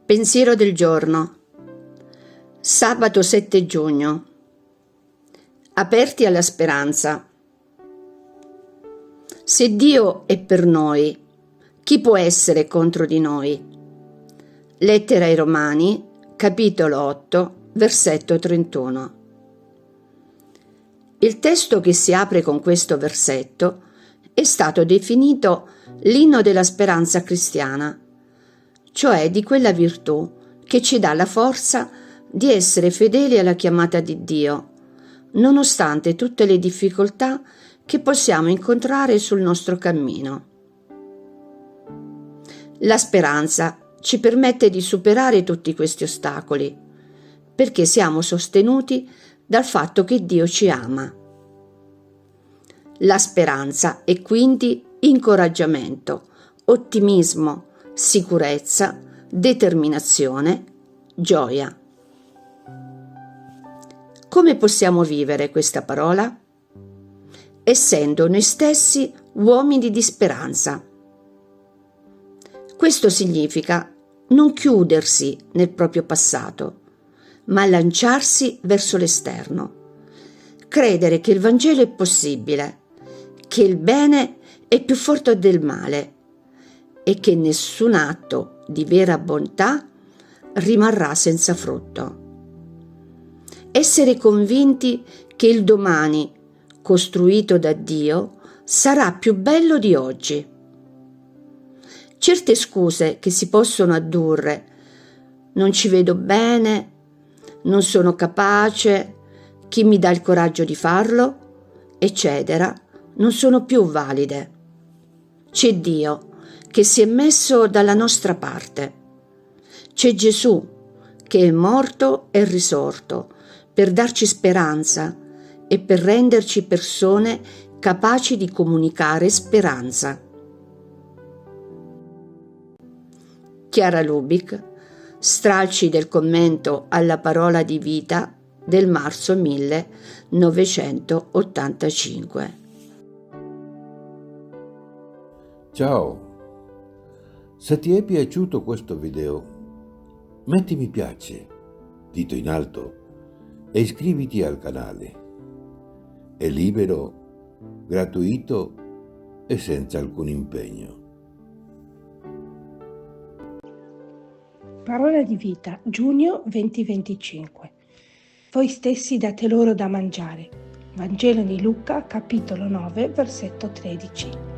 Pensiero del giorno. Sabato 7 giugno. Aperti alla speranza. Se Dio è per noi, chi può essere contro di noi? Lettera ai Romani, capitolo 8, versetto 31. Il testo che si apre con questo versetto è stato definito l'inno della speranza cristiana, cioè di quella virtù che ci dà la forza di essere fedeli alla chiamata di Dio, nonostante tutte le difficoltà che possiamo incontrare sul nostro cammino. La speranza ci permette di superare tutti questi ostacoli, perché siamo sostenuti dal fatto che Dio ci ama. La speranza è quindi incoraggiamento, ottimismo, sicurezza, determinazione, gioia. Come possiamo vivere questa parola? Essendo noi stessi uomini di speranza. Questo significa non chiudersi nel proprio passato, ma lanciarsi verso l'esterno. Credere che il Vangelo è possibile, che il bene è più forte del male e che nessun atto di vera bontà rimarrà senza frutto. Essere convinti che il domani, costruito da Dio, sarà più bello di oggi. Certe scuse che si possono addurre, non ci vedo bene, non sono capace, chi mi dà il coraggio di farlo, eccetera, non sono più valide. C'è Dio che si è messo dalla nostra parte. C'è Gesù che è morto e risorto per darci speranza e per renderci persone capaci di comunicare speranza. Chiara Lubick, stralci del commento alla parola di vita del marzo 1985. Ciao, se ti è piaciuto questo video, metti mi piace, dito in alto, e iscriviti al canale. È libero, gratuito e senza alcun impegno. Parola di vita, giugno 2025. Voi stessi date loro da mangiare. Vangelo di Luca, capitolo 9, versetto 13.